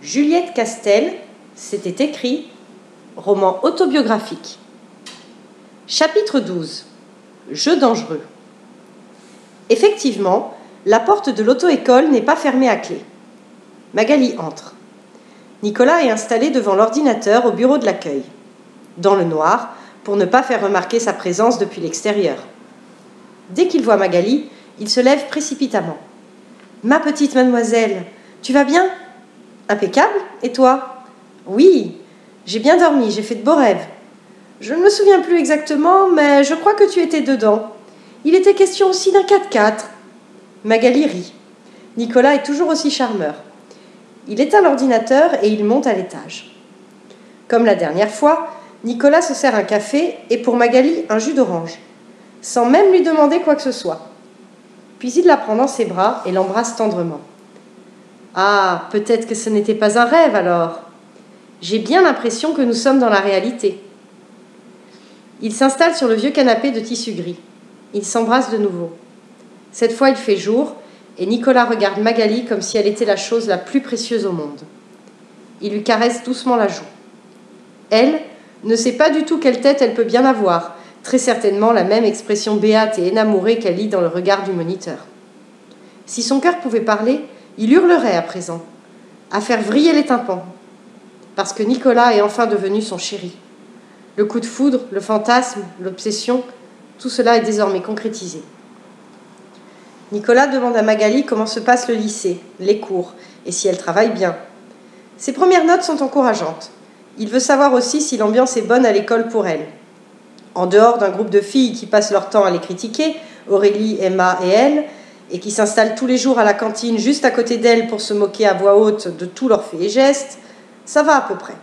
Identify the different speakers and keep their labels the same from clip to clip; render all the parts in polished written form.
Speaker 1: Juliette Castel, c'était écrit, roman autobiographique. Chapitre 12. Jeu dangereux. Effectivement, la porte de l'auto-école n'est pas fermée à clé. Magali entre. Nicolas est installé devant l'ordinateur au bureau de l'accueil, dans le noir, pour ne pas faire remarquer sa présence depuis l'extérieur. Dès qu'il voit Magali, il se lève précipitamment. « Ma petite mademoiselle, tu vas bien ? Impeccable, et toi ? Oui, j'ai bien dormi, j'ai fait de beaux rêves. Je ne me souviens plus exactement, mais je crois que tu étais dedans. Il était question aussi d'un 4x4. » Magali rit. Nicolas est toujours aussi charmeur. Il éteint l'ordinateur et il monte à l'étage. Comme la dernière fois, Nicolas se sert un café et pour Magali un jus d'orange, sans même lui demander quoi que ce soit. Puis il la prend dans ses bras et l'embrasse tendrement. Ah, peut-être que ce n'était pas un rêve alors. J'ai bien l'impression que nous sommes dans la réalité. Il s'installe sur le vieux canapé de tissu gris. Ils s'embrassent de nouveau. Cette fois, il fait jour et Nicolas regarde Magali comme si elle était la chose la plus précieuse au monde. Il lui caresse doucement la joue. Elle ne sait pas du tout quelle tête elle peut bien avoir, très certainement la même expression béate et énamourée qu'elle lit dans le regard du moniteur. Si son cœur pouvait parler, il hurlerait à présent, à faire vriller les tympans, parce que Nicolas est enfin devenu son chéri. Le coup de foudre, le fantasme, l'obsession, tout cela est désormais concrétisé. Nicolas demande à Magali comment se passe le lycée, les cours, et si elle travaille bien. Ses premières notes sont encourageantes. Il veut savoir aussi si l'ambiance est bonne à l'école pour elle. En dehors d'un groupe de filles qui passent leur temps à les critiquer, Aurélie, Emma et elle, et qui s'installent tous les jours à la cantine juste à côté d'elle pour se moquer à voix haute de tous leurs faits et gestes, ça va à peu près.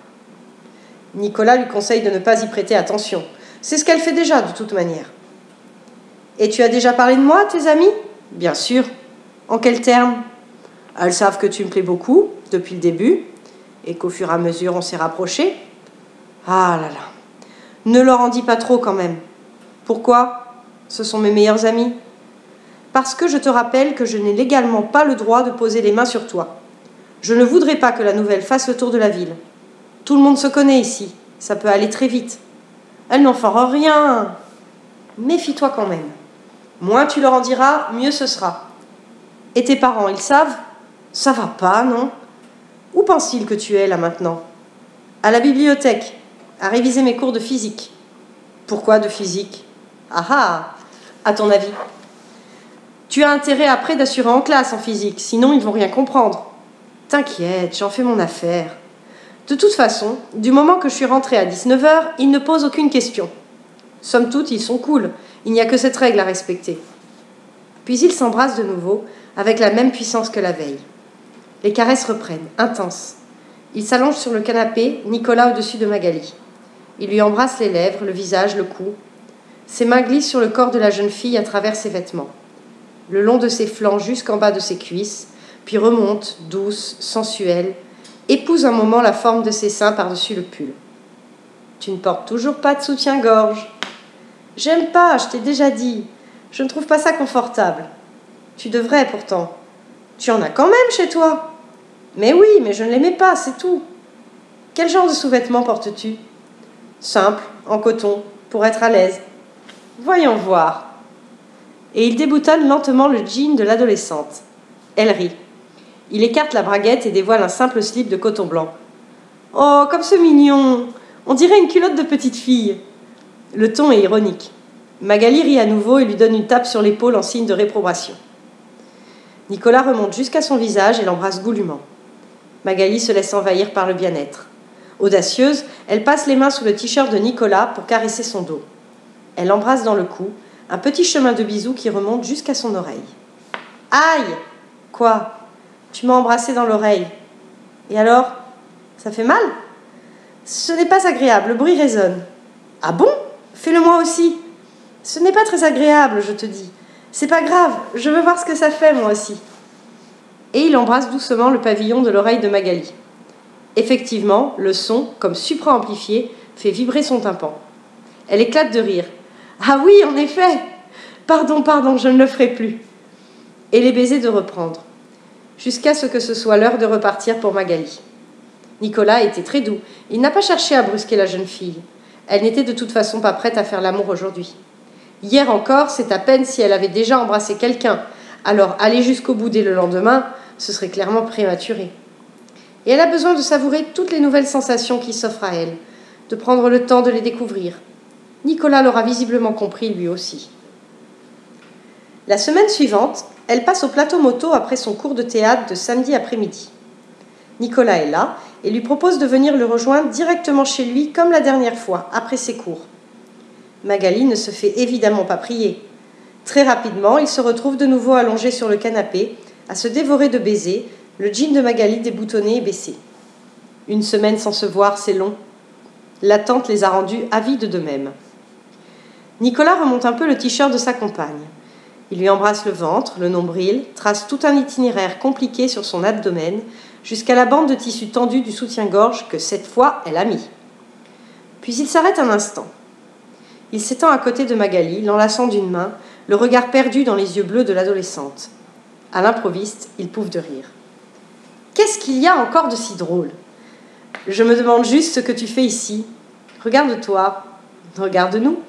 Speaker 1: Nicolas lui conseille de ne pas y prêter attention. C'est ce qu'elle fait déjà de toute manière. « Et tu as déjà parlé de moi à tes amis ? » ?»« Bien sûr. »« En quels termes ? » ?»« Elles savent que tu me plais beaucoup, depuis le début, et qu'au fur et à mesure on s'est rapprochés. »« Ah là là. Ne leur en dis pas trop quand même. »« Pourquoi ? Ce sont mes meilleurs amis. »« Parce que je te rappelle que je n'ai légalement pas le droit de poser les mains sur toi. Je ne voudrais pas que la nouvelle fasse le tour de la ville. Tout le monde se connaît ici. Ça peut aller très vite. Elles n'en feront rien. Méfie-toi quand même. Moins tu leur en diras, mieux ce sera. Et tes parents, ils savent ? Ça va pas, non ? Où pensent-ils que tu es là maintenant ? À la bibliothèque, à réviser mes cours de physique. Pourquoi de physique ? Ah ah, à ton avis ? Tu as intérêt après d'assurer en classe en physique, sinon ils vont rien comprendre. T'inquiète, j'en fais mon affaire. De toute façon, du moment que je suis rentrée à 19h, ils ne posent aucune question. Somme toute, ils sont cool, il n'y a que cette règle à respecter. Puis ils s'embrassent de nouveau, avec la même puissance que la veille. Les caresses reprennent, intenses. Il s'allonge sur le canapé, Nicolas au-dessus de Magali. Il lui embrasse les lèvres, le visage, le cou. Ses mains glissent sur le corps de la jeune fille à travers ses vêtements, le long de ses flancs jusqu'en bas de ses cuisses, puis remonte, douce, sensuelle, épouse un moment la forme de ses seins par-dessus le pull. « Tu ne portes toujours pas de soutien-gorge. »« J'aime pas, je t'ai déjà dit. Je ne trouve pas ça confortable. »« Tu devrais pourtant. Tu en as quand même chez toi. »« Mais oui, mais je ne les mets pas, c'est tout. »« Quel genre de sous-vêtements portes-tu ? » ?»« Simple, en coton, pour être à l'aise. »« Voyons voir. » Et il déboutonne lentement le jean de l'adolescente. Elle rit. Il écarte la braguette et dévoile un simple slip de coton blanc. « Oh, comme c'est mignon ! On dirait une culotte de petite fille. » Le ton est ironique. Magali rit à nouveau et lui donne une tape sur l'épaule en signe de réprobation. Nicolas remonte jusqu'à son visage et l'embrasse goulûment. Magali se laisse envahir par le bien-être. Audacieuse, elle passe les mains sous le t-shirt de Nicolas pour caresser son dos. Elle l'embrasse dans le cou, un petit chemin de bisous qui remonte jusqu'à son oreille. « Aïe ! Quoi ? Tu m'as embrassé dans l'oreille. Et alors ? Ça fait mal ? Ce n'est pas agréable, le bruit résonne. Ah bon ? Fais-le moi aussi. Ce n'est pas très agréable, je te dis. C'est pas grave, je veux voir ce que ça fait moi aussi. Et il embrasse doucement le pavillon de l'oreille de Magali. Effectivement, le son, comme supra-amplifié, fait vibrer son tympan. Elle éclate de rire. Ah oui, en effet. Pardon, je ne le ferai plus. Et les baisers de reprendre. Jusqu'à ce que ce soit l'heure de repartir pour Magali. Nicolas était très doux. Il n'a pas cherché à brusquer la jeune fille. Elle n'était de toute façon pas prête à faire l'amour aujourd'hui. Hier encore, c'est à peine si elle avait déjà embrassé quelqu'un. Alors aller jusqu'au bout dès le lendemain, ce serait clairement prématuré. Et elle a besoin de savourer toutes les nouvelles sensations qui s'offrent à elle, de prendre le temps de les découvrir. Nicolas l'aura visiblement compris lui aussi. La semaine suivante, elle passe au plateau moto après son cours de théâtre de samedi après-midi. Nicolas est là et lui propose de venir le rejoindre directement chez lui comme la dernière fois, après ses cours. Magali ne se fait évidemment pas prier. Très rapidement, il se retrouve de nouveau allongé sur le canapé, à se dévorer de baisers, le jean de Magali déboutonné et baissé. Une semaine sans se voir, c'est long. L'attente les a rendus avides de même. Nicolas remonte un peu le t-shirt de sa compagne. Il lui embrasse le ventre, le nombril, trace tout un itinéraire compliqué sur son abdomen, jusqu'à la bande de tissu tendu du soutien-gorge que cette fois elle a mis. Puis il s'arrête un instant. Il s'étend à côté de Magali, l'enlaçant d'une main, le regard perdu dans les yeux bleus de l'adolescente. À l'improviste, il pouffe de rire. « Qu'est-ce qu'il y a encore de si drôle ? Je me demande juste ce que tu fais ici. Regarde-toi, regarde-nous. »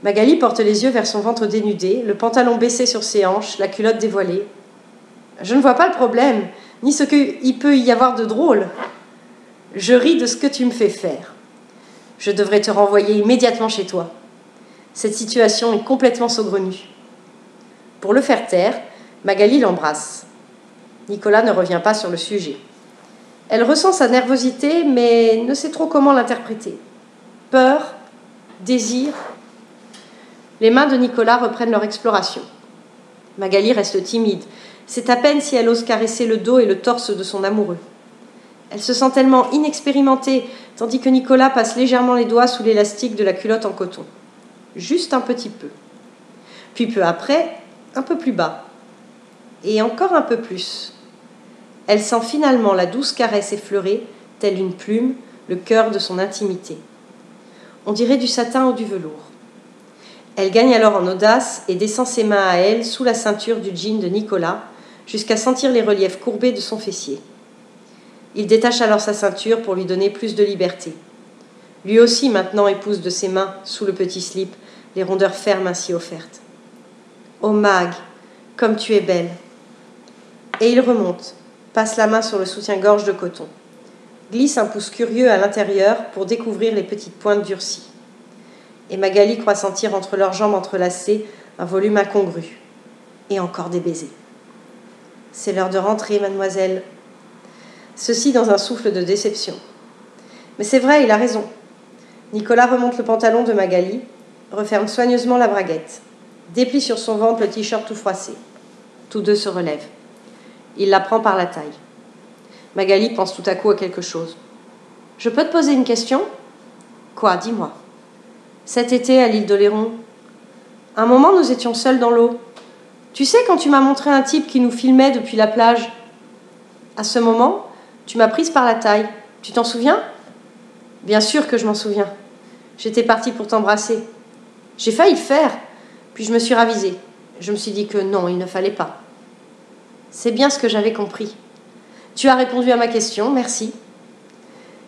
Speaker 1: Magali porte les yeux vers son ventre dénudé, le pantalon baissé sur ses hanches, la culotte dévoilée. « Je ne vois pas le problème, ni ce qu'il peut y avoir de drôle. Je ris de ce que tu me fais faire. Je devrais te renvoyer immédiatement chez toi. Cette situation est complètement saugrenue. » Pour le faire taire, Magali l'embrasse. Nicolas ne revient pas sur le sujet. Elle ressent sa nervosité, mais ne sait trop comment l'interpréter. Peur, désir. Les mains de Nicolas reprennent leur exploration. Magali reste timide. C'est à peine si elle ose caresser le dos et le torse de son amoureux. Elle se sent tellement inexpérimentée, tandis que Nicolas passe légèrement les doigts sous l'élastique de la culotte en coton. Juste un petit peu. Puis peu après, un peu plus bas. Et encore un peu plus. Elle sent finalement la douce caresse effleurer, telle une plume, le cœur de son intimité. On dirait du satin ou du velours. Elle gagne alors en audace et descend ses mains à elle sous la ceinture du jean de Nicolas, jusqu'à sentir les reliefs courbés de son fessier. Il détache alors sa ceinture pour lui donner plus de liberté. Lui aussi maintenant épouse de ses mains, sous le petit slip, les rondeurs fermes ainsi offertes. « Oh Mag, comme tu es belle !» Et il remonte, passe la main sur le soutien-gorge de coton, glisse un pouce curieux à l'intérieur pour découvrir les petites pointes durcies. Et Magali croit sentir entre leurs jambes entrelacées un volume incongru. Et encore des baisers. « C'est l'heure de rentrer, mademoiselle. » Ceci dans un souffle de déception. Mais c'est vrai, il a raison. Nicolas remonte le pantalon de Magali, referme soigneusement la braguette, déplie sur son ventre le t-shirt tout froissé. Tous deux se relèvent. Il la prend par la taille. Magali pense tout à coup à quelque chose. « Je peux te poser une question ?»« Quoi, dis-moi. » Cet été, à l'île d'Oléron, un moment, nous étions seuls dans l'eau. Tu sais, quand tu m'as montré un type qui nous filmait depuis la plage, à ce moment, tu m'as prise par la taille. Tu t'en souviens ? Bien sûr que je m'en souviens. J'étais partie pour t'embrasser. J'ai failli le faire, puis je me suis ravisée. Je me suis dit que non, il ne fallait pas. C'est bien ce que j'avais compris. Tu as répondu à ma question, merci.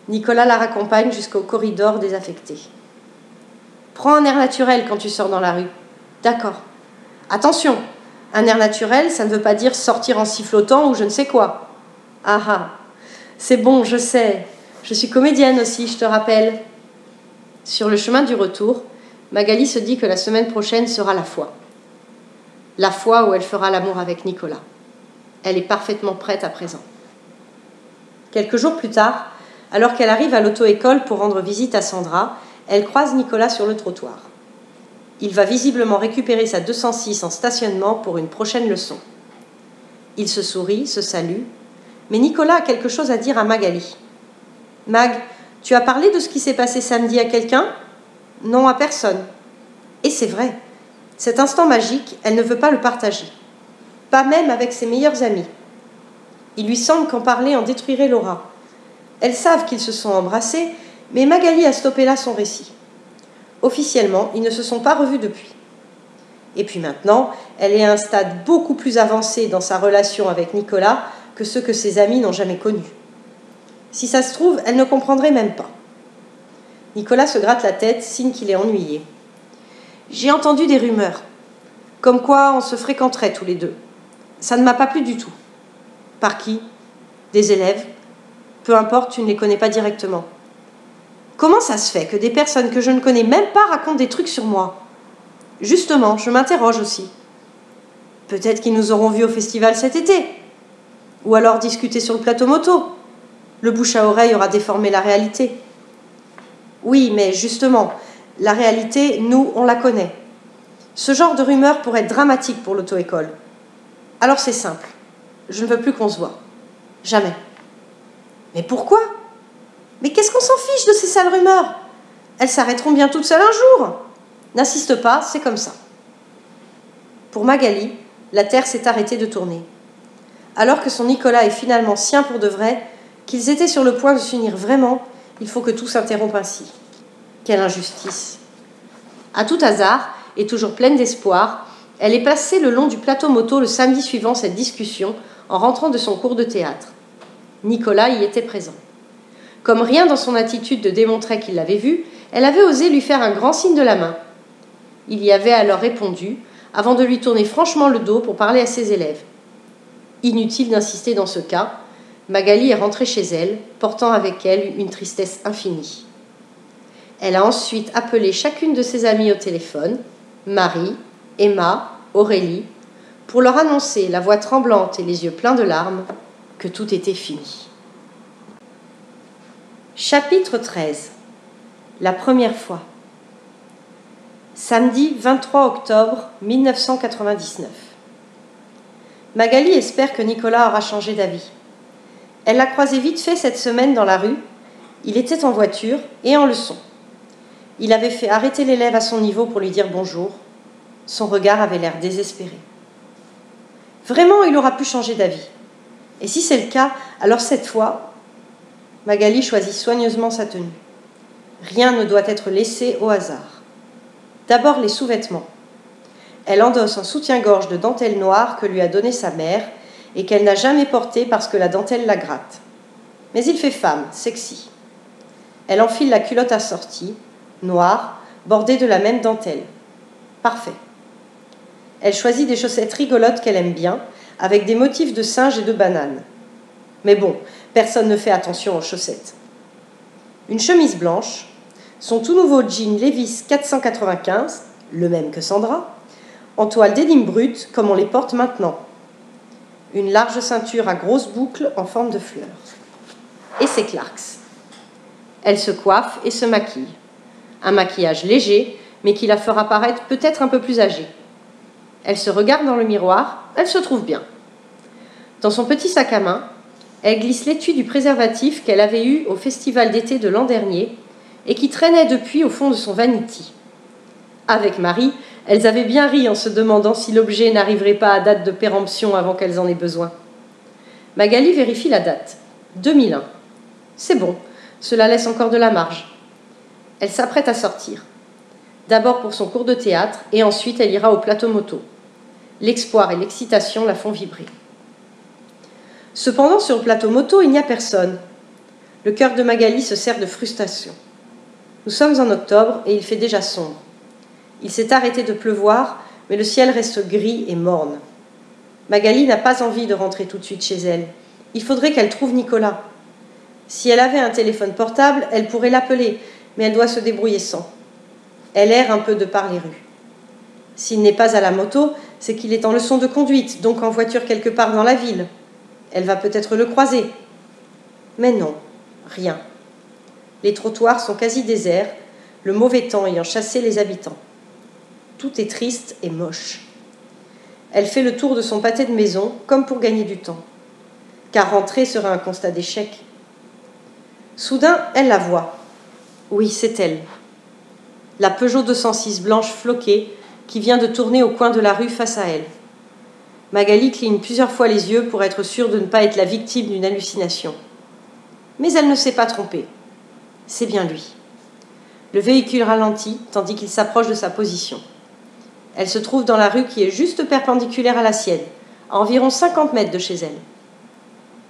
Speaker 1: Nicolas la raccompagne jusqu'au corridor désaffecté. Prends un air naturel quand tu sors dans la rue. D'accord. Attention, un air naturel, ça ne veut pas dire sortir en sifflotant ou je ne sais quoi. Ah ah, c'est bon, je sais. Je suis comédienne aussi, je te rappelle. Sur le chemin du retour, Magali se dit que la semaine prochaine sera la fois. La fois où elle fera l'amour avec Nicolas. Elle est parfaitement prête à présent. Quelques jours plus tard, alors qu'elle arrive à l'auto-école pour rendre visite à Sandra, elle croise Nicolas sur le trottoir. Il va visiblement récupérer sa 206 en stationnement pour une prochaine leçon. Il se sourit, se salue, mais Nicolas a quelque chose à dire à Magali. « Mag, tu as parlé de ce qui s'est passé samedi à quelqu'un ? » ?»« Non, à personne. » Et c'est vrai. Cet instant magique, elle ne veut pas le partager. Pas même avec ses meilleurs amis. Il lui semble qu'en parler en détruirait l'aura. Elles savent qu'ils se sont embrassés, mais Magali a stoppé là son récit. Officiellement, ils ne se sont pas revus depuis. Et puis maintenant, elle est à un stade beaucoup plus avancé dans sa relation avec Nicolas que ceux que ses amis n'ont jamais connus. Si ça se trouve, elle ne comprendrait même pas. Nicolas se gratte la tête, signe qu'il est ennuyé. J'ai entendu des rumeurs, comme quoi on se fréquenterait tous les deux. Ça ne m'a pas plu du tout. Par qui? Des élèves? Peu importe, tu ne les connais pas directement. Comment ça se fait que des personnes que je ne connais même pas racontent des trucs sur moi? Justement, je m'interroge aussi. Peut-être qu'ils nous auront vus au festival cet été. Ou alors discuter sur le plateau moto. Le bouche à oreille aura déformé la réalité. Oui, mais justement, la réalité, nous, on la connaît. Ce genre de rumeur pourrait être dramatique pour l'auto-école. Alors c'est simple. Je ne veux plus qu'on se voit. Jamais. Mais pourquoi? Mais qu'est-ce qu'on s'en fiche de ces sales rumeurs? Elles s'arrêteront bien toutes seules un jour. N'insiste pas, c'est comme ça. Pour Magali, la Terre s'est arrêtée de tourner. Alors que son Nicolas est finalement sien pour de vrai, qu'ils étaient sur le point de s'unir vraiment, il faut que tout s'interrompe ainsi. Quelle injustice! À tout hasard, et toujours pleine d'espoir, elle est passée le long du plateau moto le samedi suivant cette discussion en rentrant de son cours de théâtre. Nicolas y était présent. Comme rien dans son attitude ne démontrait qu'il l'avait vu, elle avait osé lui faire un grand signe de la main. Il y avait alors répondu, avant de lui tourner franchement le dos pour parler à ses élèves. Inutile d'insister dans ce cas, Magali est rentrée chez elle, portant avec elle une tristesse infinie. Elle a ensuite appelé chacune de ses amies au téléphone, Marie, Emma, Aurélie, pour leur annoncer, la voix tremblante et les yeux pleins de larmes, que tout était fini. Chapitre 13. La première fois. Samedi 23 octobre 1999. Magali espère que Nicolas aura changé d'avis. Elle l'a croisé vite fait cette semaine dans la rue. Il était en voiture et en leçon. Il avait fait arrêter l'élève à son niveau pour lui dire bonjour. Son regard avait l'air désespéré. Vraiment, il aura pu changer d'avis. Et si c'est le cas, alors cette fois, Magali choisit soigneusement sa tenue. Rien ne doit être laissé au hasard. D'abord les sous-vêtements. Elle endosse un soutien-gorge de dentelle noire que lui a donné sa mère et qu'elle n'a jamais porté parce que la dentelle la gratte. Mais il fait femme, sexy. Elle enfile la culotte assortie, noire, bordée de la même dentelle. Parfait. Elle choisit des chaussettes rigolotes qu'elle aime bien, avec des motifs de singe et de banane. Mais bon, personne ne fait attention aux chaussettes. Une chemise blanche, son tout nouveau jean Levi's 495, le même que Sandra, en toile d'énigme brute comme on les porte maintenant. Une large ceinture à grosses boucles en forme de fleurs. Et ses Clarks. Elle se coiffe et se maquille. Un maquillage léger, mais qui la fera paraître peut-être un peu plus âgée. Elle se regarde dans le miroir, elle se trouve bien. Dans son petit sac à main, elle glisse l'étui du préservatif qu'elle avait eu au festival d'été de l'an dernier et qui traînait depuis au fond de son vanity. Avec Marie, elles avaient bien ri en se demandant si l'objet n'arriverait pas à date de péremption avant qu'elles en aient besoin. Magali vérifie la date. 2001. C'est bon, cela laisse encore de la marge. Elle s'apprête à sortir. D'abord pour son cours de théâtre et ensuite elle ira au plateau moto. L'espoir et l'excitation la font vibrer. Cependant, sur le plateau moto, il n'y a personne. Le cœur de Magali se serre de frustration. Nous sommes en octobre et il fait déjà sombre. Il s'est arrêté de pleuvoir, mais le ciel reste gris et morne. Magali n'a pas envie de rentrer tout de suite chez elle. Il faudrait qu'elle trouve Nicolas. Si elle avait un téléphone portable, elle pourrait l'appeler, mais elle doit se débrouiller sans. Elle erre un peu de par les rues. S'il n'est pas à la moto, c'est qu'il est en leçon de conduite, donc en voiture quelque part dans la ville. Elle va peut-être le croiser. Mais non, rien. Les trottoirs sont quasi déserts, le mauvais temps ayant chassé les habitants. Tout est triste et moche. Elle fait le tour de son pâté de maison, comme pour gagner du temps. Car rentrer serait un constat d'échec. Soudain, elle la voit. Oui, c'est elle. La Peugeot 206 blanche floquée qui vient de tourner au coin de la rue face à elle. Magali cligne plusieurs fois les yeux pour être sûre de ne pas être la victime d'une hallucination. Mais elle ne s'est pas trompée. C'est bien lui. Le véhicule ralentit tandis qu'il s'approche de sa position. Elle se trouve dans la rue qui est juste perpendiculaire à la sienne, à environ 50 mètres de chez elle.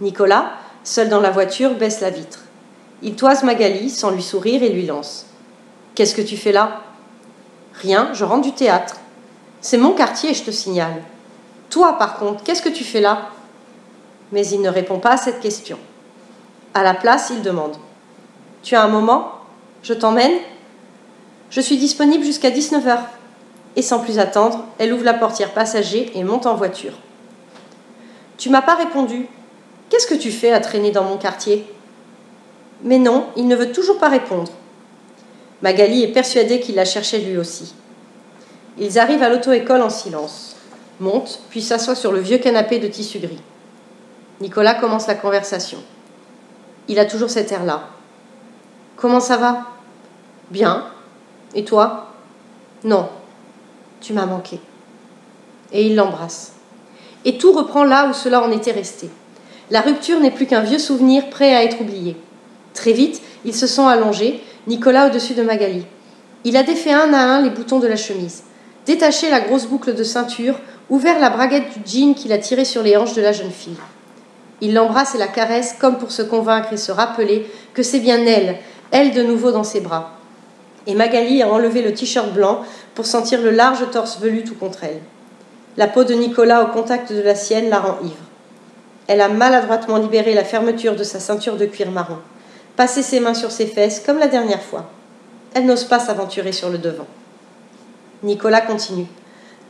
Speaker 1: Nicolas, seul dans la voiture, baisse la vitre. Il toise Magali sans lui sourire et lui lance. « Qu'est-ce que tu fais là ?»« Rien, je rentre du théâtre. C'est mon quartier, je te signale. Toi, par contre, qu'est-ce que tu fais là ?» Mais il ne répond pas à cette question. À la place, il demande. « Tu as un moment ? Je t'emmène ? Je suis disponible jusqu'à 19h. » Et sans plus attendre, elle ouvre la portière passager et monte en voiture. « Tu m'as pas répondu. Qu'est-ce que tu fais à traîner dans mon quartier ?» Mais non, il ne veut toujours pas répondre. Magali est persuadée qu'il la cherchait lui aussi. Ils arrivent à l'auto-école en silence, montent, puis s'assoient sur le vieux canapé de tissu gris. Nicolas commence la conversation. Il a toujours cet air-là. « Comment ça va ? » ?»« Bien. Et toi ? » ?»« Non. Tu m'as manqué. » Et il l'embrasse. Et tout reprend là où cela en était resté. La rupture n'est plus qu'un vieux souvenir prêt à être oublié. Très vite, ils se sont allongés, Nicolas au-dessus de Magali. Il a défait un à un les boutons de la chemise, détaché la grosse boucle de ceinture, ouvert la braguette du jean qu'il a tiré sur les hanches de la jeune fille. Il l'embrasse et la caresse comme pour se convaincre et se rappeler que c'est bien elle de nouveau dans ses bras. Et Magali a enlevé le t-shirt blanc pour sentir le large torse velu tout contre elle. La peau de Nicolas au contact de la sienne la rend ivre. Elle a maladroitement libéré la fermeture de sa ceinture de cuir marron, passé ses mains sur ses fesses comme la dernière fois. Elle n'ose pas s'aventurer sur le devant. Nicolas continue.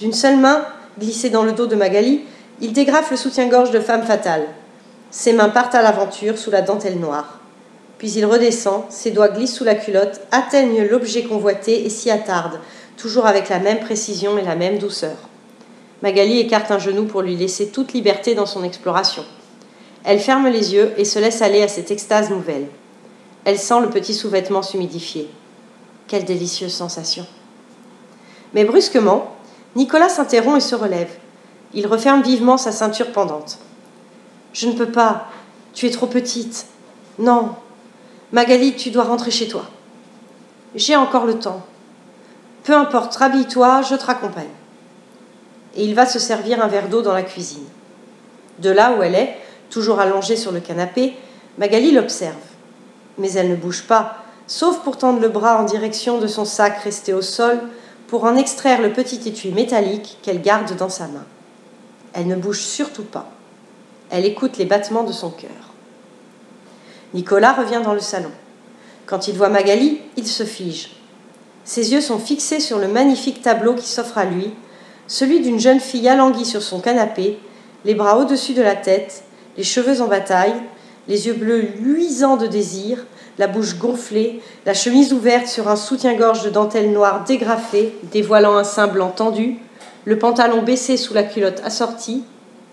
Speaker 1: D'une seule main, glissée dans le dos de Magali, il dégrafe le soutien-gorge de femme fatale. Ses mains partent à l'aventure sous la dentelle noire. Puis il redescend, ses doigts glissent sous la culotte, atteignent l'objet convoité et s'y attardent, toujours avec la même précision et la même douceur. Magali écarte un genou pour lui laisser toute liberté dans son exploration. Elle ferme les yeux et se laisse aller à cette extase nouvelle. Elle sent le petit sous-vêtement s'humidifier. Quelle délicieuse sensation. Mais brusquement, Nicolas s'interrompt et se relève. Il referme vivement sa ceinture pendante. « Je ne peux pas. Tu es trop petite. Non. Magali, tu dois rentrer chez toi. »« J'ai encore le temps. Peu importe, rhabille-toi, je te raccompagne. » Et il va se servir un verre d'eau dans la cuisine. De là où elle est, toujours allongée sur le canapé, Magali l'observe. Mais elle ne bouge pas, sauf pour tendre le bras en direction de son sac resté au sol pour en extraire le petit étui métallique qu'elle garde dans sa main. Elle ne bouge surtout pas. Elle écoute les battements de son cœur. Nicolas revient dans le salon. Quand il voit Magali, il se fige. Ses yeux sont fixés sur le magnifique tableau qui s'offre à lui, celui d'une jeune fille alanguie sur son canapé, les bras au-dessus de la tête, les cheveux en bataille, les yeux bleus luisants de désir, la bouche gonflée, la chemise ouverte sur un soutien-gorge de dentelle noire dégrafée, dévoilant un sein blanc tendu, le pantalon baissé sous la culotte assortie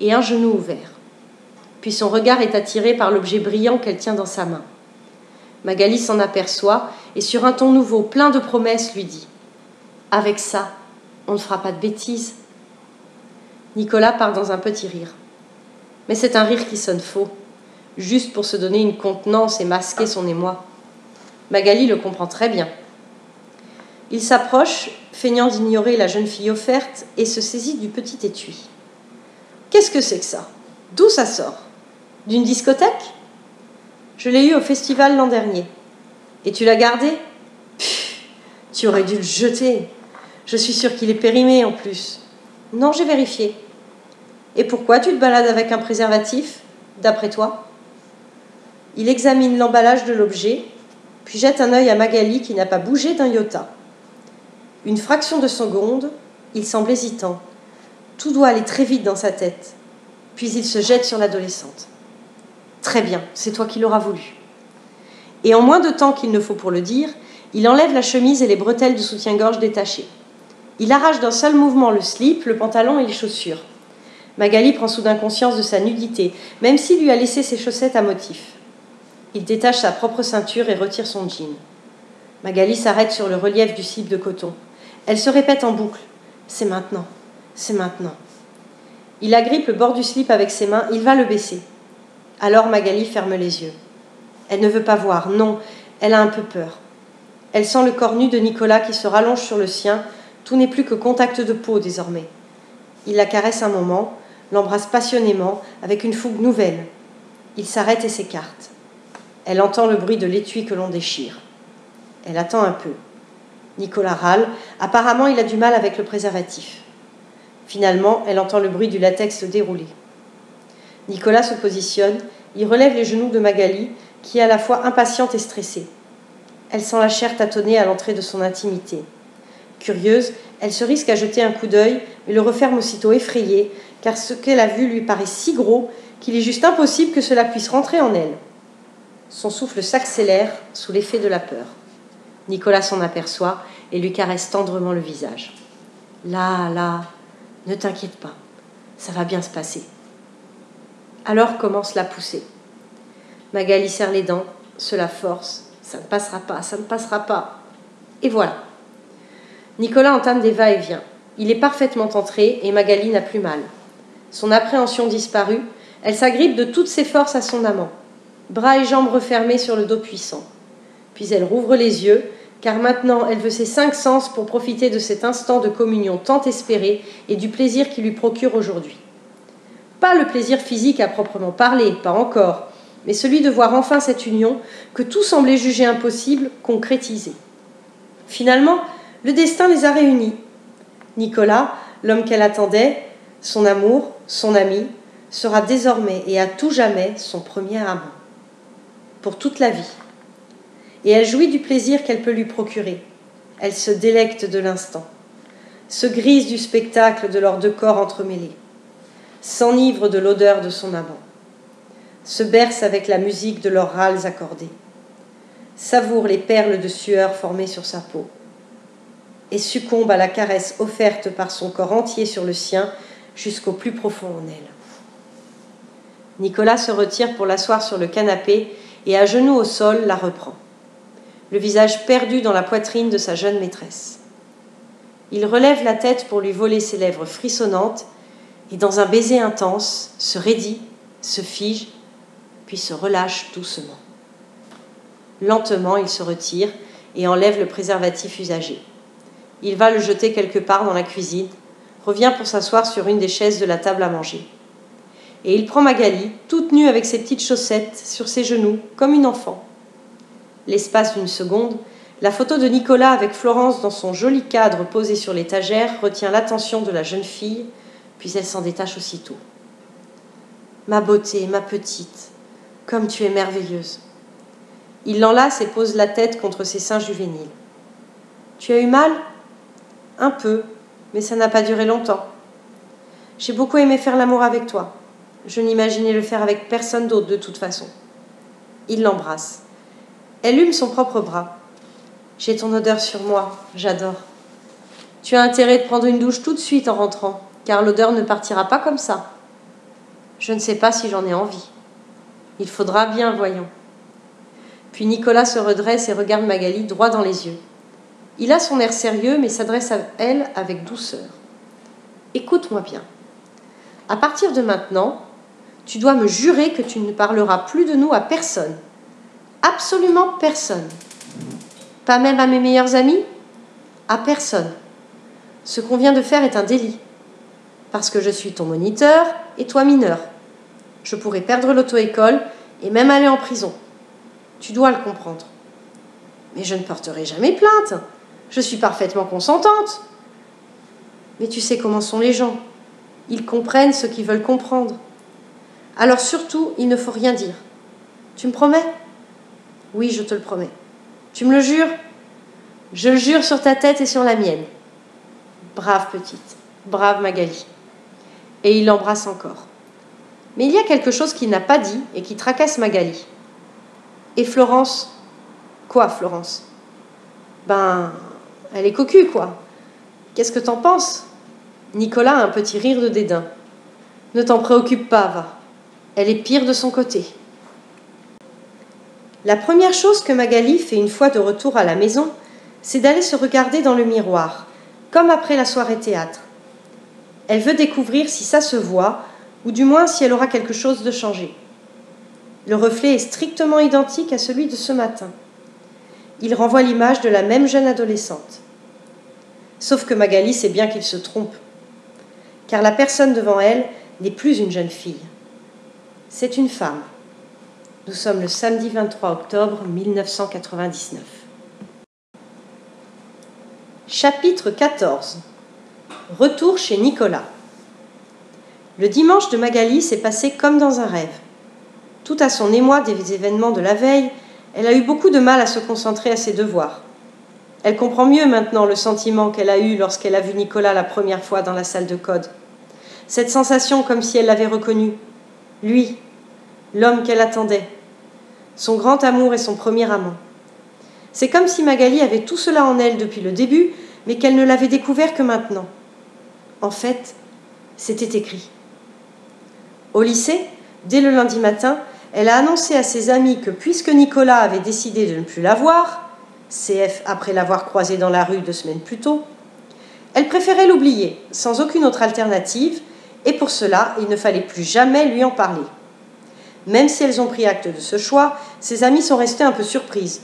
Speaker 1: et un genou ouvert. Puis son regard est attiré par l'objet brillant qu'elle tient dans sa main. Magali s'en aperçoit et sur un ton nouveau, plein de promesses, lui dit « Avec ça, on ne fera pas de bêtises. » Nicolas part dans un petit rire. Mais c'est un rire qui sonne faux, juste pour se donner une contenance et masquer son émoi. Magali le comprend très bien. Il s'approche, feignant d'ignorer la jeune fille offerte, et se saisit du petit étui. « Qu'est-ce que c'est que ça ? D'où ça sort ? D'une discothèque ? Je l'ai eu au festival l'an dernier. Et tu l'as gardé ? Pfff, tu aurais dû le jeter. Je suis sûre qu'il est périmé en plus. Non, j'ai vérifié. Et pourquoi tu te balades avec un préservatif, d'après toi ? Il examine l'emballage de l'objet, puis jette un œil à Magali qui n'a pas bougé d'un iota. Une fraction de seconde, il semble hésitant. Tout doit aller très vite dans sa tête. Puis il se jette sur l'adolescente. Très bien, c'est toi qui l'auras voulu. Et en moins de temps qu'il ne faut pour le dire, il enlève la chemise et les bretelles de soutien-gorge détachées. Il arrache d'un seul mouvement le slip, le pantalon et les chaussures. Magali prend soudain conscience de sa nudité, même s'il lui a laissé ses chaussettes à motif. Il détache sa propre ceinture et retire son jean. Magali s'arrête sur le relief du slip de coton. Elle se répète en boucle. C'est maintenant, c'est maintenant. Il agrippe le bord du slip avec ses mains, il va le baisser. Alors Magali ferme les yeux. Elle ne veut pas voir, non, elle a un peu peur. Elle sent le corps nu de Nicolas qui se rallonge sur le sien, tout n'est plus que contact de peau désormais. Il la caresse un moment, l'embrasse passionnément, avec une fougue nouvelle. Il s'arrête et s'écarte. Elle entend le bruit de l'étui que l'on déchire. Elle attend un peu. Nicolas râle. Apparemment, il a du mal avec le préservatif. Finalement, elle entend le bruit du latex se dérouler. Nicolas se positionne. Il relève les genoux de Magali, qui est à la fois impatiente et stressée. Elle sent la chair tâtonner à l'entrée de son intimité. Curieuse, elle se risque à jeter un coup d'œil, mais le referme aussitôt effrayée, car ce qu'elle a vu lui paraît si gros qu'il est juste impossible que cela puisse rentrer en elle. Son souffle s'accélère sous l'effet de la peur. Nicolas s'en aperçoit et lui caresse tendrement le visage. « Là, ne t'inquiète pas, ça va bien se passer. » Alors commence la poussée. Magali serre les dents, se la force. Ça ne passera pas, ça ne passera pas. Et voilà. Nicolas entame des va-et-vient. Il est parfaitement entré et Magali n'a plus mal. Son appréhension disparue, elle s'agrippe de toutes ses forces à son amant. Bras et jambes refermés sur le dos puissant. Puis elle rouvre les yeux, car maintenant elle veut ses 5 sens pour profiter de cet instant de communion tant espéré et du plaisir qu'il lui procure aujourd'hui. Pas le plaisir physique à proprement parler, pas encore, mais celui de voir enfin cette union que tout semblait juger impossible concrétiser. Finalement, le destin les a réunis. Nicolas, l'homme qu'elle attendait, son amour, son ami, sera désormais et à tout jamais son premier amant. Pour toute la vie. Et elle jouit du plaisir qu'elle peut lui procurer. Elle se délecte de l'instant. Se grise du spectacle de leurs 2 corps entremêlés. S'enivre de l'odeur de son amant. Se berce avec la musique de leurs râles accordés. Savoure les perles de sueur formées sur sa peau. Et succombe à la caresse offerte par son corps entier sur le sien jusqu'au plus profond en elle. Nicolas se retire pour l'asseoir sur le canapé et à genoux au sol la reprend, le visage perdu dans la poitrine de sa jeune maîtresse. Il relève la tête pour lui voler ses lèvres frissonnantes et dans un baiser intense se raidit, se fige, puis se relâche doucement. Lentement, il se retire et enlève le préservatif usagé. Il va le jeter quelque part dans la cuisine, revient pour s'asseoir sur une des chaises de la table à manger. Et il prend Magali, toute nue avec ses petites chaussettes, sur ses genoux, comme une enfant. L'espace d'une seconde, la photo de Nicolas avec Florence dans son joli cadre posé sur l'étagère retient l'attention de la jeune fille, puis elle s'en détache aussitôt. « Ma beauté, ma petite, comme tu es merveilleuse. » Il l'enlace et pose la tête contre ses seins juvéniles. « Tu as eu mal ? » ?»« Un peu, mais ça n'a pas duré longtemps. J'ai beaucoup aimé faire l'amour avec toi. Je n'imaginais le faire avec personne d'autre de toute façon. » Il l'embrasse. Elle hume son propre bras. « J'ai ton odeur sur moi, j'adore. Tu as intérêt de prendre une douche tout de suite en rentrant, car l'odeur ne partira pas comme ça. Je ne sais pas si j'en ai envie. Il faudra bien, voyons. » Puis Nicolas se redresse et regarde Magali droit dans les yeux. Il a son air sérieux, mais s'adresse à elle avec douceur. « Écoute-moi bien. À partir de maintenant, tu dois me jurer que tu ne parleras plus de nous à personne. Absolument personne. Pas même à mes meilleurs amis ? À personne. Ce qu'on vient de faire est un délit. Parce que je suis ton moniteur et toi mineur. Je pourrais perdre l'auto-école et même aller en prison. Tu dois le comprendre. Mais je ne porterai jamais plainte. Je suis parfaitement consentante. Mais tu sais comment sont les gens. Ils comprennent ce qu'ils veulent comprendre. Alors surtout, il ne faut rien dire. Tu me promets ? Oui, je te le promets. Tu me le jures ? Je le jure sur ta tête et sur la mienne. Brave petite, brave Magali. Et il l'embrasse encore. Mais il y a quelque chose qu'il n'a pas dit et qui tracasse Magali. Et Florence ? Quoi, Florence ? Ben, elle est cocu, quoi. Qu'est-ce que t'en penses ? Nicolas a un petit rire de dédain. Ne t'en préoccupe pas, va. Elle est pire de son côté. La première chose que Magali fait une fois de retour à la maison, c'est d'aller se regarder dans le miroir, comme après la soirée théâtre. Elle veut découvrir si ça se voit, ou du moins si elle aura quelque chose de changé. Le reflet est strictement identique à celui de ce matin. Il renvoie l'image de la même jeune adolescente. Sauf que Magali sait bien qu'il se trompe, car la personne devant elle n'est plus une jeune fille. C'est une femme, Nous sommes le samedi 23 octobre 1999. Chapitre 14. Retour chez Nicolas. Le dimanche de Magali s'est passé comme dans un rêve. Tout à son émoi des événements de la veille, elle a eu beaucoup de mal à se concentrer à ses devoirs. Elle comprend mieux maintenant le sentiment qu'elle a eu lorsqu'elle a vu Nicolas la première fois dans la salle de code. Cette sensation comme si elle l'avait reconnu. Lui, l'homme qu'elle attendait. Son grand amour et son premier amant. C'est comme si Magali avait tout cela en elle depuis le début, mais qu'elle ne l'avait découvert que maintenant. En fait, c'était écrit. Au lycée, dès le lundi matin, elle a annoncé à ses amis que puisque Nicolas avait décidé de ne plus la voir, CF après l'avoir croisé dans la rue 2 semaines plus tôt, elle préférait l'oublier, sans aucune autre alternative, et pour cela, il ne fallait plus jamais lui en parler. Même si elles ont pris acte de ce choix, ses amies sont restées un peu surprises.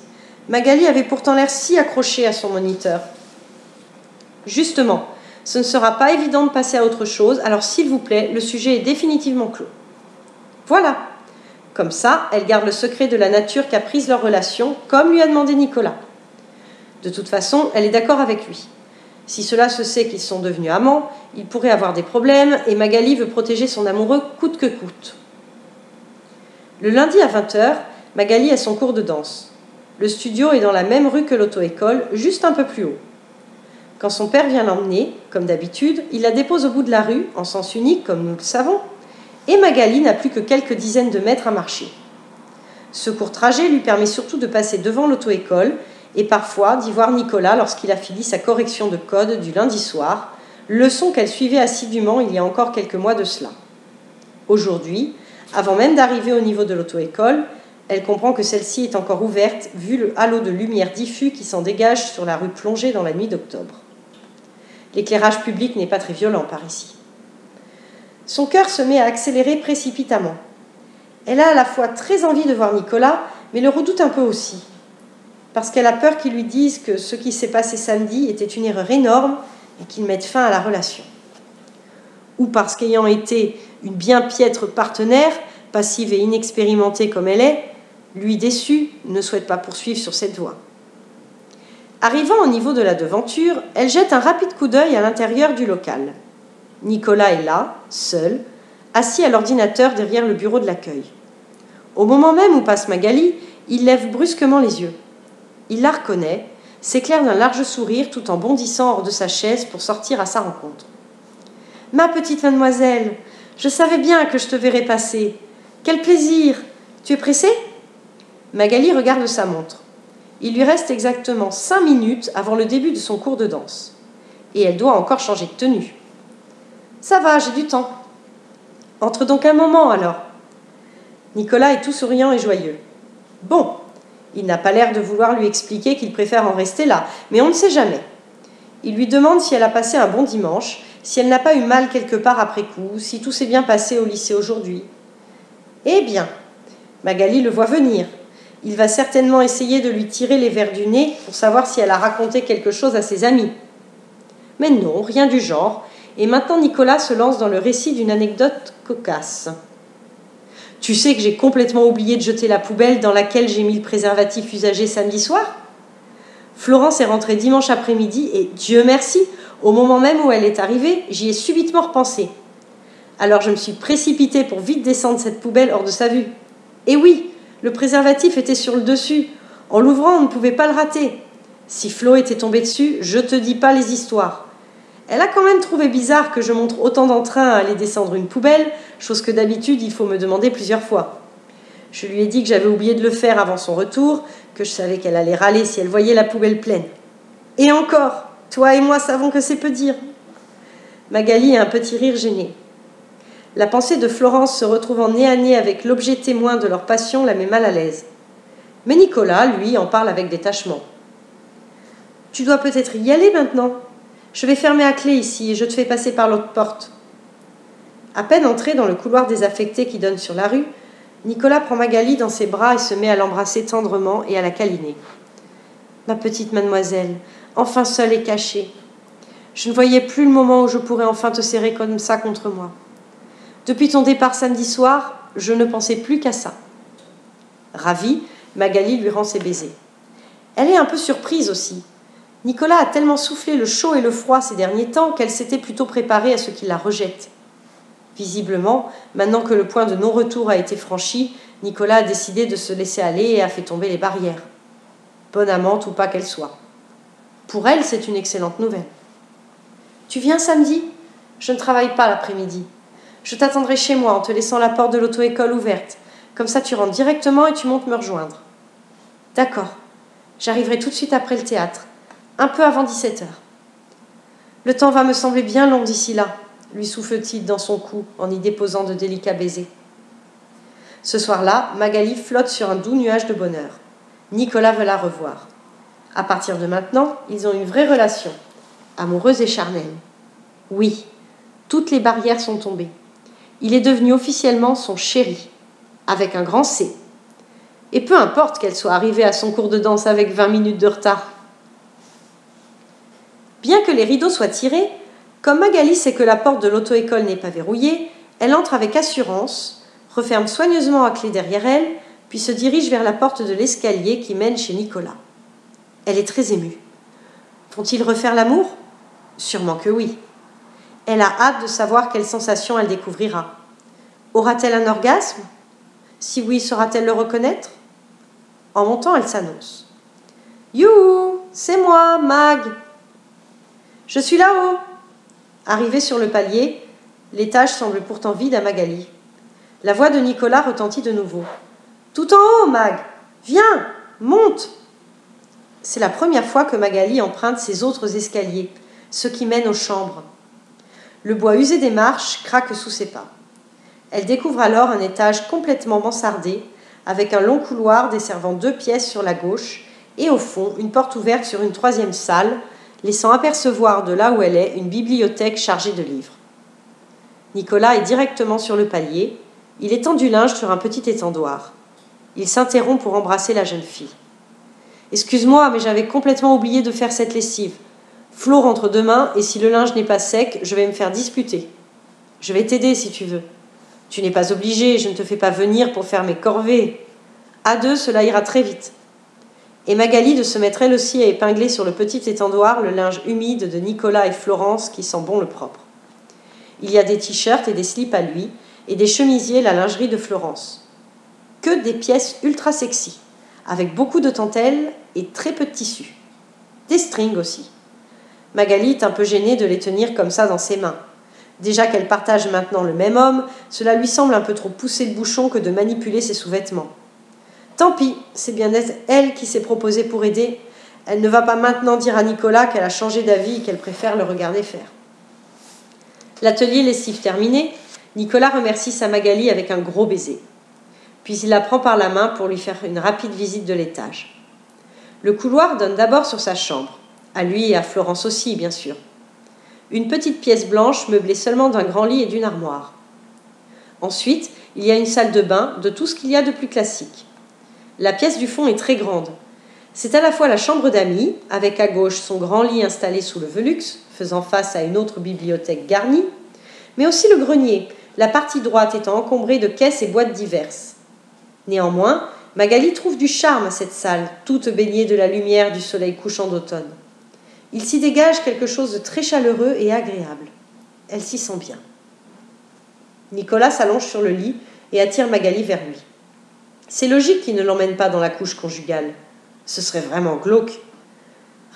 Speaker 1: Magali avait pourtant l'air si accrochée à son moniteur. Justement, ce ne sera pas évident de passer à autre chose, alors s'il vous plaît, le sujet est définitivement clos. Voilà. Comme ça, elle garde le secret de la nature qu'a prise leur relation, comme lui a demandé Nicolas. De toute façon, elle est d'accord avec lui. Si cela se sait qu'ils sont devenus amants, il pourrait avoir des problèmes, et Magali veut protéger son amoureux coûte que coûte. Le lundi à 20h, Magali a son cours de danse. Le studio est dans la même rue que l'auto-école, juste un peu plus haut. Quand son père vient l'emmener, comme d'habitude, il la dépose au bout de la rue, en sens unique comme nous le savons, et Magali n'a plus que quelques dizaines de mètres à marcher. Ce court trajet lui permet surtout de passer devant l'auto-école et parfois d'y voir Nicolas lorsqu'il a fini sa correction de code du lundi soir, leçon qu'elle suivait assidûment il y a encore quelques mois de cela. Aujourd'hui, avant même d'arriver au niveau de l'auto-école, elle comprend que celle-ci est encore ouverte, vu le halo de lumière diffus qui s'en dégage sur la rue plongée dans la nuit d'octobre. L'éclairage public n'est pas très violent par ici. Son cœur se met à accélérer précipitamment. Elle a à la fois très envie de voir Nicolas, mais le redoute un peu aussi. Parce qu'elle a peur qu'il lui dise que ce qui s'est passé samedi était une erreur énorme et qu'il mette fin à la relation. Ou parce qu'ayant été une bien piètre partenaire, passive et inexpérimentée comme elle est, lui déçue, ne souhaite pas poursuivre sur cette voie. Arrivant au niveau de la devanture, elle jette un rapide coup d'œil à l'intérieur du local. Nicolas est là, seul, assis à l'ordinateur derrière le bureau de l'accueil. Au moment même où passe Magali, il lève brusquement les yeux. Il la reconnaît, s'éclaire d'un large sourire tout en bondissant hors de sa chaise pour sortir à sa rencontre. « Ma petite mademoiselle, je savais bien que je te verrais passer. Quel plaisir! Tu es pressée ?» Magali regarde sa montre. Il lui reste exactement 5 minutes avant le début de son cours de danse. Et elle doit encore changer de tenue. « Ça va, j'ai du temps. »« Entre donc un moment, alors. » Nicolas est tout souriant et joyeux. « Bon, il n'a pas l'air de vouloir lui expliquer qu'il préfère en rester là, mais on ne sait jamais. Il lui demande si elle a passé un bon dimanche, si elle n'a pas eu mal quelque part après coup, si tout s'est bien passé au lycée aujourd'hui. Eh bien, Magali le voit venir. Il va certainement essayer de lui tirer les vers du nez pour savoir si elle a raconté quelque chose à ses amis. Mais non, rien du genre, et maintenant Nicolas se lance dans le récit d'une anecdote cocasse. « Tu sais que j'ai complètement oublié de jeter la poubelle dans laquelle j'ai mis le préservatif usagé samedi soir ? Florence est rentrée dimanche après-midi et, Dieu merci, au moment même où elle est arrivée, j'y ai subitement repensé. Alors je me suis précipitée pour vite descendre cette poubelle hors de sa vue. Et oui, le préservatif était sur le dessus. En l'ouvrant, on ne pouvait pas le rater. Si Flo était tombée dessus, je te dis pas les histoires. Elle a quand même trouvé bizarre que je montre autant d'entrain à aller descendre une poubelle, chose que d'habitude il faut me demander plusieurs fois. Je lui ai dit que j'avais oublié de le faire avant son retour, que je savais qu'elle allait râler si elle voyait la poubelle pleine. Et encore, toi et moi savons que c'est peu dire. Magali a un petit rire gêné. La pensée de Florence se retrouvant nez à nez avec l'objet témoin de leur passion la met mal à l'aise. Mais Nicolas, lui, en parle avec détachement. « Tu dois peut-être y aller maintenant. Je vais fermer à clé ici et je te fais passer par l'autre porte. » À peine entré dans le couloir désaffecté qui donne sur la rue, Nicolas prend Magali dans ses bras et se met à l'embrasser tendrement et à la câliner. « Ma petite mademoiselle, enfin seule et cachée. Je ne voyais plus le moment où je pourrais enfin te serrer comme ça contre moi. Depuis ton départ samedi soir, je ne pensais plus qu'à ça. » Ravie, Magali lui rend ses baisers. Elle est un peu surprise aussi. Nicolas a tellement soufflé le chaud et le froid ces derniers temps qu'elle s'était plutôt préparée à ce qu'il la rejette. Visiblement, maintenant que le point de non-retour a été franchi, Nicolas a décidé de se laisser aller et a fait tomber les barrières. Bonne amante ou pas qu'elle soit. Pour elle, c'est une excellente nouvelle. « Tu viens samedi ? Je ne travaille pas l'après-midi. Je t'attendrai chez moi en te laissant la porte de l'auto-école ouverte. Comme ça, tu rentres directement et tu montes me rejoindre. »« D'accord. J'arriverai tout de suite après le théâtre, un peu avant 17h. »« Le temps va me sembler bien long d'ici là, » lui souffle-t-il dans son cou en y déposant de délicats baisers. Ce soir-là, Magali flotte sur un doux nuage de bonheur. Nicolas veut la revoir. À partir de maintenant, ils ont une vraie relation, amoureuse et charnelle. Oui, toutes les barrières sont tombées. Il est devenu officiellement son chéri, avec un grand C. Et peu importe qu'elle soit arrivée à son cours de danse avec 20 minutes de retard. Bien que les rideaux soient tirés, comme Magali sait que la porte de l'auto-école n'est pas verrouillée, elle entre avec assurance, referme soigneusement à clé derrière elle, puis se dirige vers la porte de l'escalier qui mène chez Nicolas. Elle est très émue. Vont-ils refaire l'amour ? Sûrement que oui. Elle a hâte de savoir quelle sensation elle découvrira. Aura-t-elle un orgasme ? Si oui, saura-t-elle le reconnaître ? En montant, elle s'annonce. « Youhou, c'est moi, Mag !»« Je suis là-haut !» Arrivée sur le palier, l'étage semble pourtant vide à Magali. La voix de Nicolas retentit de nouveau. « Tout en haut, Mag ! Viens, monte !» C'est la première fois que Magali emprunte ces autres escaliers, ceux qui mènent aux chambres. Le bois usé des marches craque sous ses pas. Elle découvre alors un étage complètement mansardé, avec un long couloir desservant 2 pièces sur la gauche, et au fond, une porte ouverte sur une 3e salle, laissant apercevoir de là où elle est une bibliothèque chargée de livres. Nicolas est directement sur le palier. Il étend du linge sur un petit étendoir. Il s'interrompt pour embrasser la jeune fille. « Excuse-moi, mais j'avais complètement oublié de faire cette lessive. Flo rentre demain et si le linge n'est pas sec, je vais me faire disputer. Je vais t'aider si tu veux. Tu n'es pas obligé, je ne te fais pas venir pour faire mes corvées. À 2, cela ira très vite. » Et Magali de se mettre elle aussi à épingler sur le petit étendoir le linge humide de Nicolas et Florence qui sent bon le propre. Il y a des t-shirts et des slips à lui, et des chemisiers la lingerie de Florence. Que des pièces ultra sexy, avec beaucoup de dentelles et très peu de tissu. Des strings aussi. Magali est un peu gênée de les tenir comme ça dans ses mains. Déjà qu'elle partage maintenant le même homme, cela lui semble un peu trop pousser le bouchon que de manipuler ses sous-vêtements. Tant pis, c'est bien elle qui s'est proposée pour aider. Elle ne va pas maintenant dire à Nicolas qu'elle a changé d'avis et qu'elle préfère le regarder faire. L'atelier lessive terminé, Nicolas remercie sa Magali avec un gros baiser. Puis il la prend par la main pour lui faire une rapide visite de l'étage. Le couloir donne d'abord sur sa chambre, à lui et à Florence aussi, bien sûr. Une petite pièce blanche meublée seulement d'un grand lit et d'une armoire. Ensuite, il y a une salle de bain de tout ce qu'il y a de plus classique. La pièce du fond est très grande. C'est à la fois la chambre d'amis, avec à gauche son grand lit installé sous le velux, faisant face à une autre bibliothèque garnie, mais aussi le grenier, la partie droite étant encombrée de caisses et boîtes diverses. Néanmoins, Magali trouve du charme à cette salle, toute baignée de la lumière du soleil couchant d'automne. Il s'y dégage quelque chose de très chaleureux et agréable. Elle s'y sent bien. Nicolas s'allonge sur le lit et attire Magali vers lui. C'est logique qu'il ne l'emmène pas dans la couche conjugale. Ce serait vraiment glauque.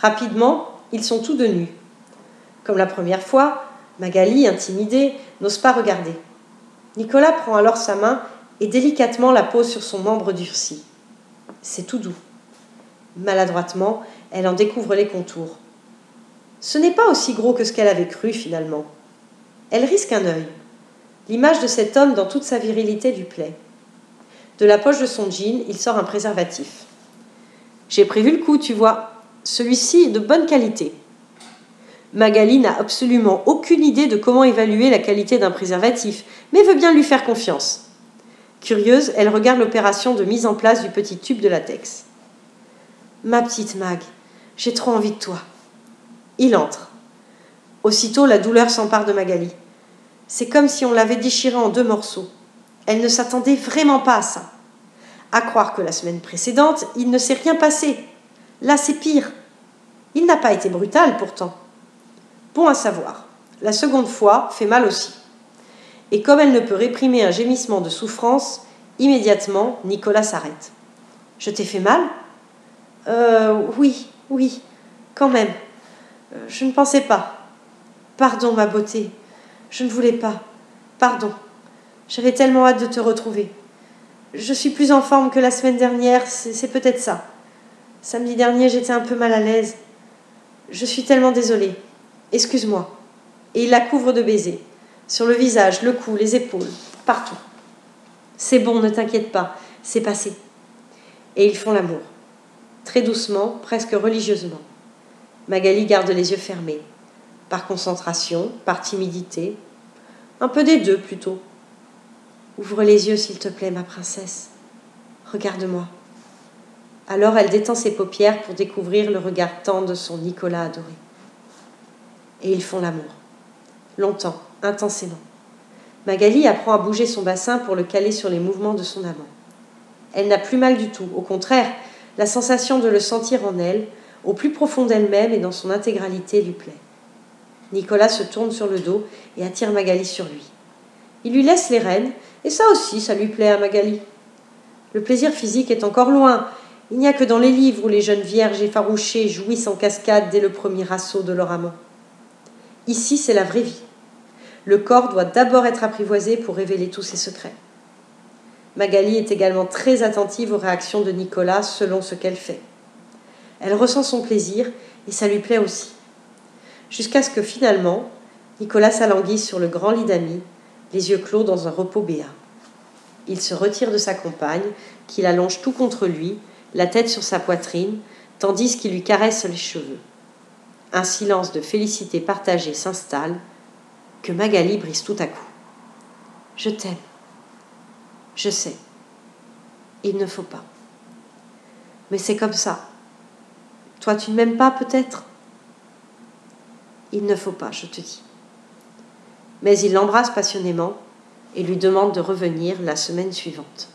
Speaker 1: Rapidement, ils sont tous de nus. Comme la première fois, Magali, intimidée, n'ose pas regarder. Nicolas prend alors sa main et délicatement la pose sur son membre durci. C'est tout doux. Maladroitement, elle en découvre les contours. Ce n'est pas aussi gros que ce qu'elle avait cru finalement. Elle risque un œil. L'image de cet homme dans toute sa virilité lui plaît. De la poche de son jean, il sort un préservatif. « J'ai prévu le coup, tu vois. Celui-ci est de bonne qualité. » Magali n'a absolument aucune idée de comment évaluer la qualité d'un préservatif, mais veut bien lui faire confiance. Curieuse, elle regarde l'opération de mise en place du petit tube de latex. « Ma petite Mag, j'ai trop envie de toi. » Il entre. Aussitôt, la douleur s'empare de Magali. C'est comme si on l'avait déchirée en 2 morceaux. Elle ne s'attendait vraiment pas à ça. À croire que la semaine précédente, il ne s'est rien passé. Là, c'est pire. Il n'a pas été brutal, pourtant. Bon à savoir, la seconde fois fait mal aussi. Et comme elle ne peut réprimer un gémissement de souffrance, immédiatement, Nicolas s'arrête. « Je t'ai fait mal ? Oui, quand même. Je ne pensais pas. Pardon, ma beauté. Je ne voulais pas. Pardon. J'avais tellement hâte de te retrouver. Je suis plus en forme que la semaine dernière, c'est peut-être ça. Samedi dernier, j'étais un peu mal à l'aise. Je suis tellement désolée. Excuse-moi. » Et il la couvre de baisers. Sur le visage, le cou, les épaules, partout. « C'est bon, ne t'inquiète pas, c'est passé. » Et ils font l'amour. Très doucement, presque religieusement. Magali garde les yeux fermés. Par concentration, par timidité. Un peu des deux, plutôt. « Ouvre les yeux, s'il te plaît, ma princesse. Regarde-moi. » Alors elle détend ses paupières pour découvrir le regard tendre de son Nicolas adoré. Et ils font l'amour. Longtemps, intensément. Magali apprend à bouger son bassin pour le caler sur les mouvements de son amant. Elle n'a plus mal du tout. Au contraire, la sensation de le sentir en elle, au plus profond d'elle-même et dans son intégralité, lui plaît. Nicolas se tourne sur le dos et attire Magali sur lui. Il lui laisse les rênes, et ça aussi, ça lui plaît à Magali. Le plaisir physique est encore loin. Il n'y a que dans les livres où les jeunes vierges effarouchées jouissent en cascade dès le premier assaut de leur amant. Ici, c'est la vraie vie. Le corps doit d'abord être apprivoisé pour révéler tous ses secrets. Magali est également très attentive aux réactions de Nicolas selon ce qu'elle fait. Elle ressent son plaisir et ça lui plaît aussi. Jusqu'à ce que finalement, Nicolas s'alanguisse sur le grand lit d'amis, les yeux clos dans un repos béat. Il se retire de sa compagne, qu'il allonge tout contre lui, la tête sur sa poitrine, tandis qu'il lui caresse les cheveux. Un silence de félicité partagée s'installe, que Magali brise tout à coup. « Je t'aime. Je sais. Il ne faut pas. Mais c'est comme ça. Toi, tu ne m'aimes pas, peut-être ? Il ne faut pas, je te dis. » Mais il l'embrasse passionnément et lui demande de revenir la semaine suivante.